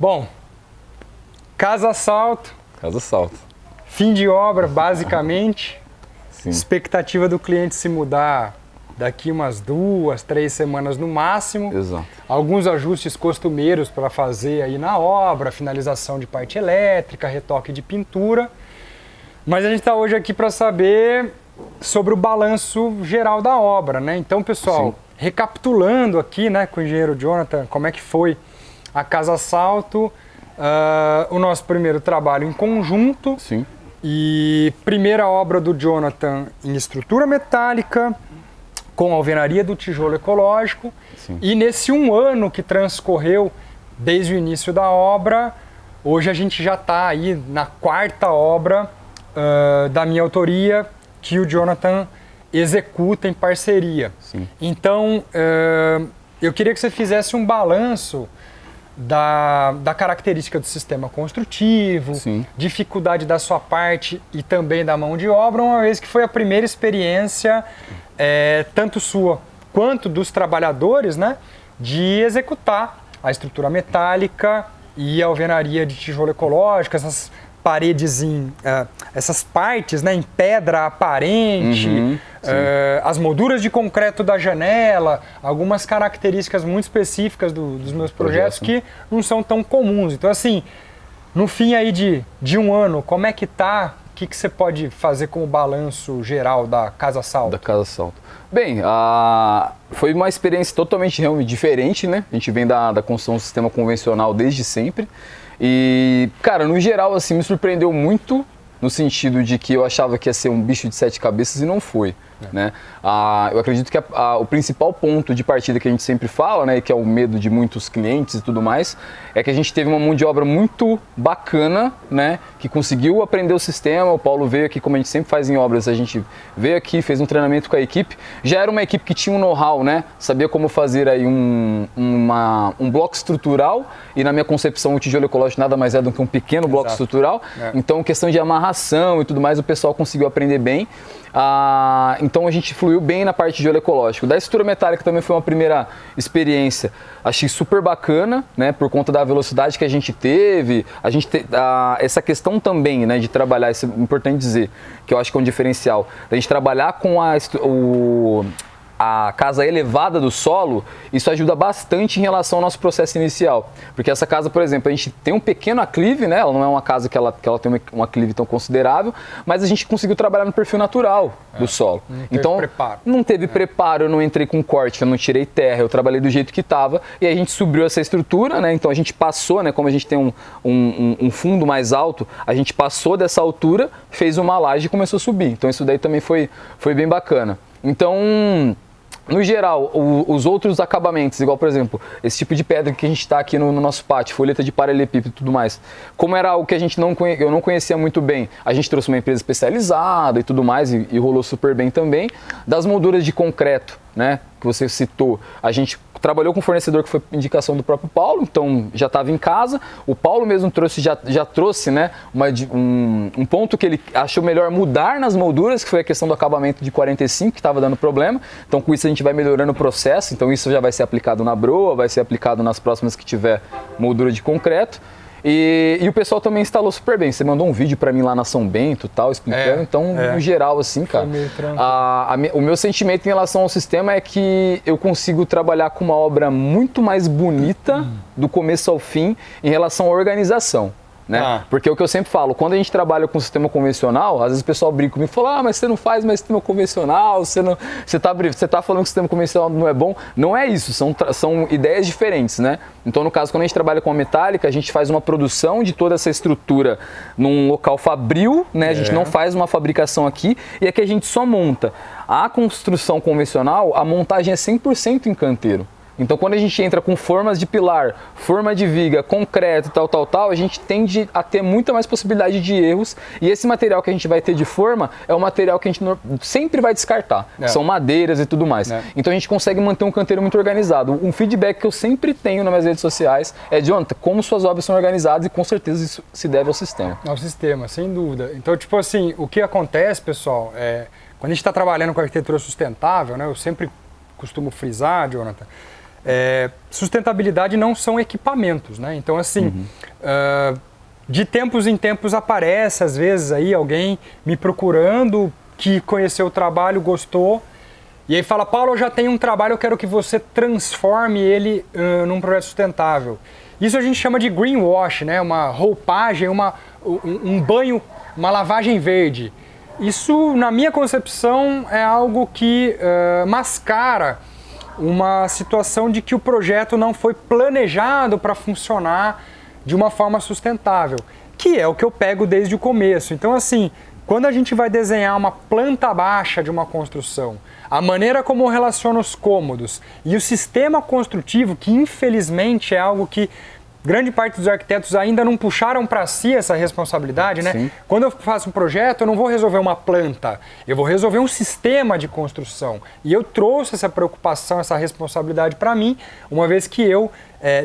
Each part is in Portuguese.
Bom, Casa Salto. Casa Salto. Fim de obra, basicamente. Sim. Expectativa do cliente se mudar daqui umas 2, 3 semanas no máximo. Exato. Alguns ajustes costumeiros para fazer aí na obra, finalização de parte elétrica, retoque de pintura. Mas a gente está hoje aqui para saber sobre o balanço geral da obra, né? Então, pessoal, Sim. recapitulando aqui, né, com o engenheiro Jonathan, como é que foi a Casa Salto, o nosso primeiro trabalho em conjunto. Sim. E primeira obra do Jonathan em estrutura metálica, com alvenaria do tijolo ecológico. Sim. E nesse 1 ano que transcorreu desde o início da obra, hoje a gente já está aí na 4ª obra da minha autoria, que o Jonathan executa em parceria. Sim. Então, eu queria que você fizesse um balanço da característica do sistema construtivo, Sim. dificuldade da sua parte e também da mão de obra, uma vez que foi a primeira experiência, tanto sua quanto dos trabalhadores, né, de executar a estrutura metálica e a alvenaria de tijolo ecológico, essas paredes essas partes, né, em pedra aparente, as molduras de concreto da janela, algumas características muito específicas dos meus projetos que não são tão comuns. Então, assim, no fim aí de 1 ano, como é que tá? O que você pode fazer como balanço geral da Casa Salto? Da Casa Salto. Bem, foi uma experiência totalmente diferente, né? A gente vem da construção do sistema convencional desde sempre. E, cara, no geral, assim, me surpreendeu muito no sentido de que eu achava que ia ser um bicho de 7 cabeças e não foi, né? Eu acredito que o principal ponto de partida que a gente sempre fala, né, que é o medo de muitos clientes e tudo mais, é que a gente teve uma mão de obra muito bacana, né, que conseguiu aprender o sistema. O Paulo veio aqui, como a gente sempre faz em obras, a gente veio aqui, fez um treinamento com a equipe. Já era uma equipe que tinha um know-how, né, sabia como fazer aí um bloco estrutural, e na minha concepção o tijolo ecológico nada mais é do que um pequeno bloco estrutural. Então, questão de amarração e tudo mais, o pessoal conseguiu aprender bem. Então a gente fluiu bem na parte de tijolo ecológico. Da estrutura metálica também foi uma primeira experiência, achei super bacana, né, por conta da velocidade que a gente teve. Essa questão também, né, de trabalhar, isso é importante dizer, que eu acho que é um diferencial, a gente trabalhar com a casa elevada do solo, isso ajuda bastante em relação ao nosso processo inicial. Porque essa casa, por exemplo, a gente tem um pequeno aclive, né? Ela não é uma casa que ela tem um aclive tão considerável, mas a gente conseguiu trabalhar no perfil natural do solo. Então, não teve preparo, eu não entrei com corte, eu não tirei terra, eu trabalhei do jeito que estava, e aí a gente subiu essa estrutura, né? Então a gente passou, né? Como a gente tem um fundo mais alto, a gente passou dessa altura, fez uma laje e começou a subir. Então isso daí também foi bem bacana. Então, no geral, os outros acabamentos, igual, por exemplo, esse tipo de pedra que a gente está aqui no nosso pátio, folheta de paralelepípedo e tudo mais, como era algo que eu não conhecia muito bem, a gente trouxe uma empresa especializada e tudo mais, e rolou super bem também. Das molduras de concreto, né, que você citou, a gente trabalhou com um fornecedor que foi indicação do próprio Paulo, então já estava em casa. O Paulo mesmo já trouxe, né, um ponto que ele achou melhor mudar nas molduras, que foi a questão do acabamento de 45, que estava dando problema. Então com isso a gente vai melhorando o processo, então isso já vai ser aplicado na broa, vai ser aplicado nas próximas que tiver moldura de concreto. E o pessoal também instalou super bem. Você mandou um vídeo para mim lá na São Bento, tal, explicando. Então, no geral, assim, cara, o meu sentimento em relação ao sistema é que eu consigo trabalhar com uma obra muito mais bonita do começo ao fim em relação à organização. Né? Porque é o que eu sempre falo, quando a gente trabalha com sistema convencional, às vezes o pessoal brinca comigo e fala, mas você não faz mais sistema convencional, você tá falando que o sistema convencional não é bom. Não é isso, são ideias diferentes, né? Então, no caso, quando a gente trabalha com a metálica, a gente faz uma produção de toda essa estrutura num local fabril, né? A gente não faz uma fabricação aqui, e aqui a gente só monta. A construção convencional, a montagem é 100% em canteiro. Então, quando a gente entra com formas de pilar, forma de viga, concreto, tal, a gente tende a ter muita mais possibilidade de erros. E esse material que a gente vai ter de forma é o material que a gente sempre vai descartar. São madeiras e tudo mais. Então, a gente consegue manter um canteiro muito organizado. Um feedback que eu sempre tenho nas minhas redes sociais é, Jonathan, como suas obras são organizadas, e com certeza isso se deve ao sistema. Ao sistema, sem dúvida. Então, tipo assim, o que acontece, pessoal, quando a gente está trabalhando com arquitetura sustentável, né, eu sempre costumo frisar, Jonathan, sustentabilidade não são equipamentos, né? Então, assim, de tempos em tempos aparece, às vezes, aí alguém me procurando que conheceu o trabalho, gostou, e aí fala, Paulo, eu já tenho um trabalho, eu quero que você transforme ele num projeto sustentável. Isso a gente chama de greenwash, né? Uma roupagem, um banho, uma lavagem verde. Isso, na minha concepção, é algo que mascara uma situação de que o projeto não foi planejado para funcionar de uma forma sustentável, que é o que eu pego desde o começo. Então, assim, quando a gente vai desenhar uma planta baixa de uma construção, a maneira como relaciona os cômodos e o sistema construtivo, que infelizmente é algo que grande parte dos arquitetos ainda não puxaram para si essa responsabilidade, né? Sim. Quando eu faço um projeto, eu não vou resolver uma planta, eu vou resolver um sistema de construção. E eu trouxe essa preocupação, essa responsabilidade para mim, uma vez que eu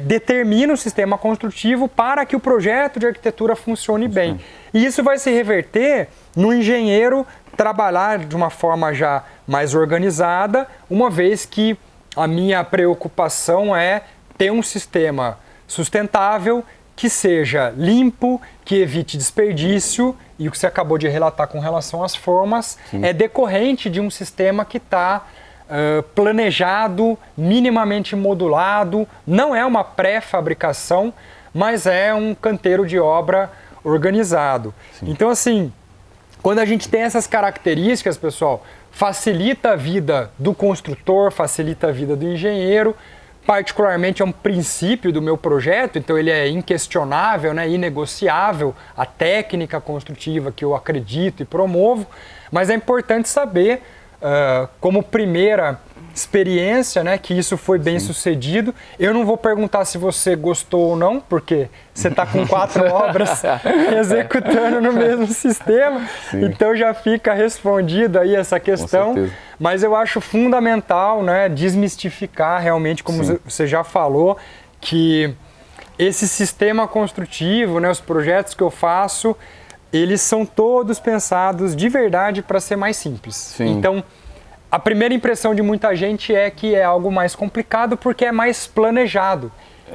determino o sistema construtivo para que o projeto de arquitetura funcione bem. E isso vai se reverter no engenheiro trabalhar de uma forma já mais organizada, uma vez que a minha preocupação é ter um sistema sustentável, que seja limpo, que evite desperdício, e o que você acabou de relatar com relação às formas é decorrente de um sistema que está planejado, minimamente modulado, não é uma pré-fabricação, mas é um canteiro de obra organizado. Então, assim, quando a gente tem essas características, pessoal, facilita a vida do construtor, facilita a vida do engenheiro. Particularmente é um princípio do meu projeto, então ele é inquestionável, né, inegociável, a técnica construtiva que eu acredito e promovo, mas é importante saber, como primeira experiência, né, que isso foi bem sucedido. Eu não vou perguntar se você gostou ou não, porque você está com 4 obras executando no mesmo sistema, então já fica respondida aí essa questão. Mas eu acho fundamental, né, desmistificar realmente, como você já falou, que esse sistema construtivo, né, os projetos que eu faço, eles são todos pensados de verdade para ser mais simples. Então, a primeira impressão de muita gente é que é algo mais complicado porque é mais planejado.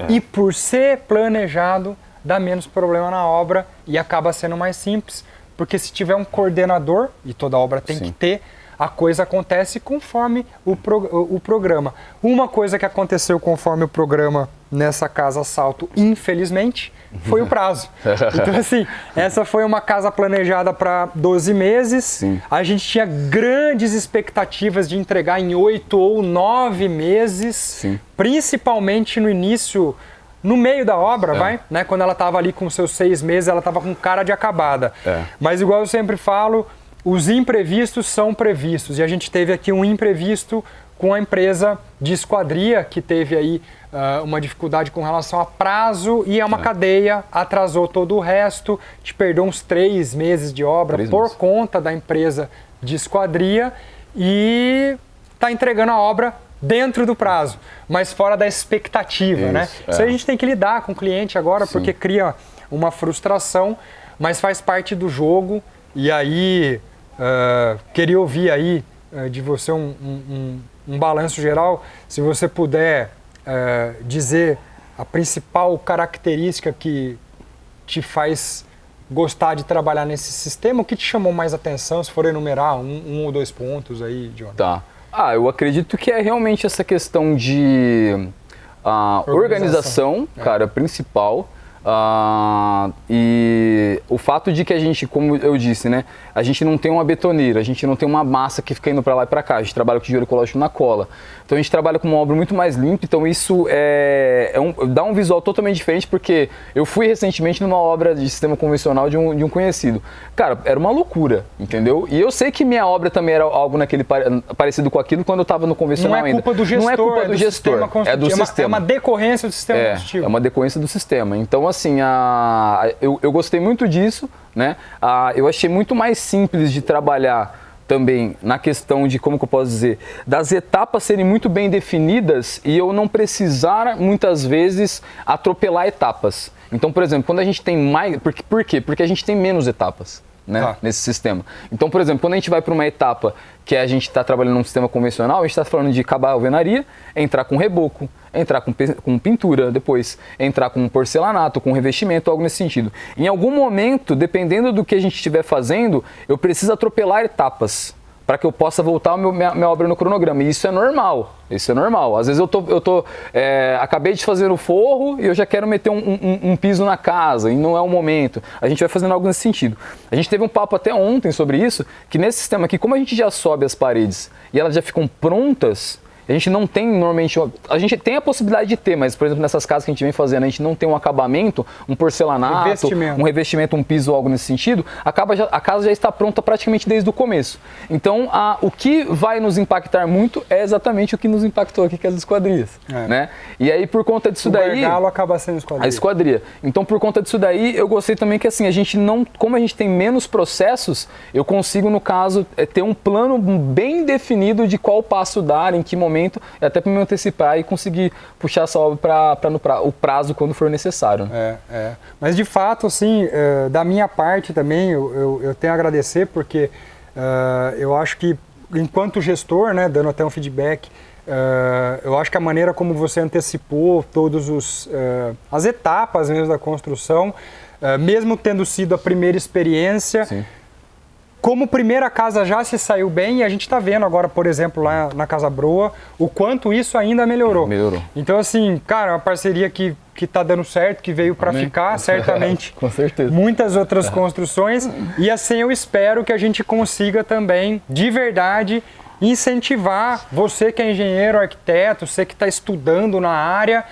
E por ser planejado, dá menos problema na obra e acaba sendo mais simples, porque se tiver um coordenador, e toda obra tem que ter, a coisa acontece conforme o programa. Uma coisa que aconteceu conforme o programa nessa casa Salto, infelizmente, foi o prazo. Então, assim, essa foi uma casa planejada para 12 meses. A gente tinha grandes expectativas de entregar em 8 ou 9 meses, principalmente no início, no meio da obra, né? Quando ela estava ali com seus 6 meses, ela estava com cara de acabada. Mas, igual eu sempre falo, os imprevistos são previstos, e a gente teve aqui um imprevisto com a empresa de esquadria, que teve aí uma dificuldade com relação a prazo, e é uma cadeia, atrasou todo o resto, te perdeu uns 3 meses de obra por conta da empresa de esquadria, e está entregando a obra dentro do prazo, mas fora da expectativa, né? Isso aí a gente tem que lidar com o cliente agora, porque cria uma frustração, mas faz parte do jogo. E aí, queria ouvir aí de você um balanço geral, se você puder dizer a principal característica que te faz gostar de trabalhar nesse sistema, o que te chamou mais atenção, se for enumerar um ou 2 pontos aí, John. Tá. Eu acredito que é realmente essa questão de organização, cara, principal. E o fato de que a gente, como eu disse, né, a gente não tem uma betoneira, a gente não tem uma massa que fica indo para lá e para cá, a gente trabalha com tijolo ecológico na cola. Então a gente trabalha com uma obra muito mais limpa, então isso dá um visual totalmente diferente, porque eu fui recentemente numa obra de sistema convencional de um conhecido. Cara, era uma loucura, entendeu? E eu sei que minha obra também era algo parecido com aquilo quando eu estava no convencional ainda. Não é culpa do gestor, não é culpa do gestor, é do sistema. É uma decorrência do sistema construtivo. É uma decorrência do sistema. Então, assim, eu gostei muito disso, né? Eu achei muito mais simples de trabalhar também na questão de, como que eu posso dizer, das etapas serem muito bem definidas e eu não precisar, muitas vezes, atropelar etapas. Então, por exemplo, quando a gente tem mais... Por quê? Porque a gente tem menos etapas. né, Tá. nesse sistema. Então, por exemplo, quando a gente vai para uma etapa que a gente está trabalhando num sistema convencional, a gente está falando de acabar a alvenaria, entrar com reboco, entrar com pintura depois, entrar com porcelanato, com revestimento, algo nesse sentido. Em algum momento, dependendo do que a gente estiver fazendo, eu preciso atropelar etapas para que eu possa voltar minha obra no cronograma. E isso é normal. Isso é normal. Às vezes acabei de fazer o forro e eu já quero meter um piso na casa e não é o momento. A gente vai fazendo algo nesse sentido. A gente teve um papo até ontem sobre isso, que nesse sistema aqui, como a gente já sobe as paredes e elas já ficam prontas, a gente não tem normalmente, a gente tem a possibilidade de ter, mas por exemplo nessas casas que a gente vem fazendo, a gente não tem um acabamento, um porcelanato, um revestimento, um piso, algo nesse sentido, a casa já está pronta praticamente desde o começo. Então o que vai nos impactar muito é exatamente o que nos impactou aqui, que é as esquadrias, né? E aí por conta disso daí... O gargalo acaba sendo a esquadria. Então por conta disso daí, eu gostei também que assim, a gente não, como a gente tem menos processos, eu consigo no caso ter um plano bem definido de qual passo dar, em que momento, até para me antecipar e conseguir puxar essa obra para o prazo quando for necessário. Mas de fato, assim, da minha parte também, eu tenho a agradecer porque eu acho que enquanto gestor, né, dando até um feedback, eu acho que a maneira como você antecipou todas as etapas mesmo da construção, mesmo tendo sido a primeira experiência, Sim. Como primeira casa já se saiu bem, e a gente está vendo agora, por exemplo, lá na Casa Broa, o quanto isso ainda melhorou. Então, assim, cara, uma parceria que está dando certo, que veio para ficar, certamente. Com certeza. Muitas outras construções. E assim eu espero que a gente consiga também, de verdade, incentivar você que é engenheiro, arquiteto, você que está estudando na área.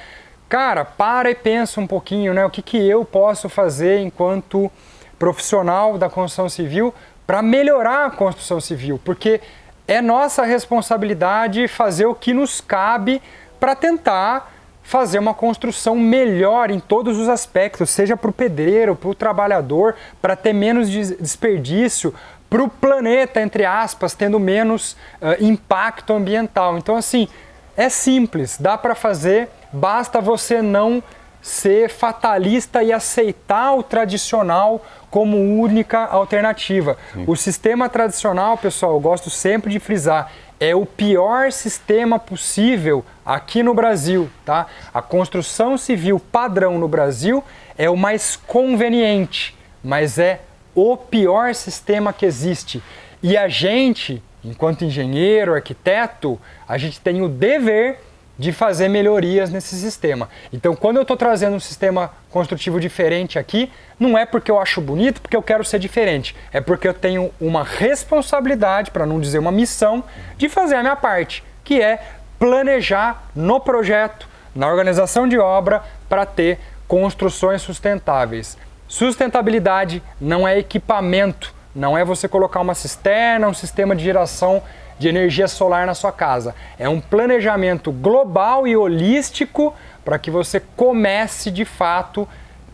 Cara, para e pensa um pouquinho, né? O que eu posso fazer enquanto profissional da construção civil para melhorar a construção civil, porque é nossa responsabilidade fazer o que nos cabe para tentar fazer uma construção melhor em todos os aspectos, seja para o pedreiro, para o trabalhador, para ter menos desperdício, para o planeta, entre aspas, tendo menos impacto ambiental. Então, assim, é simples, dá para fazer, basta você não ser fatalista e aceitar o tradicional como única alternativa. Sim. O sistema tradicional, pessoal, eu gosto sempre de frisar, é o pior sistema possível aqui no Brasil, tá? A construção civil padrão no Brasil é o mais conveniente, mas é o pior sistema que existe. E a gente, enquanto engenheiro, arquiteto, a gente tem o dever de fazer melhorias nesse sistema. Então, quando eu estou trazendo um sistema construtivo diferente aqui, não é porque eu acho bonito, porque eu quero ser diferente. É porque eu tenho uma responsabilidade, para não dizer uma missão, de fazer a minha parte, que é planejar no projeto, na organização de obra, para ter construções sustentáveis. Sustentabilidade não é equipamento, não é você colocar uma cisterna, um sistema de geração de energia solar na sua casa. É um planejamento global e holístico para que você comece de fato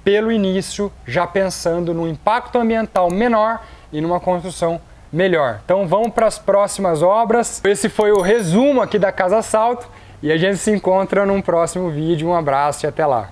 pelo início, já pensando no impacto ambiental menor e numa construção melhor. Então vamos para as próximas obras. Esse foi o resumo aqui da Casa Salto e a gente se encontra num próximo vídeo. Um abraço e até lá.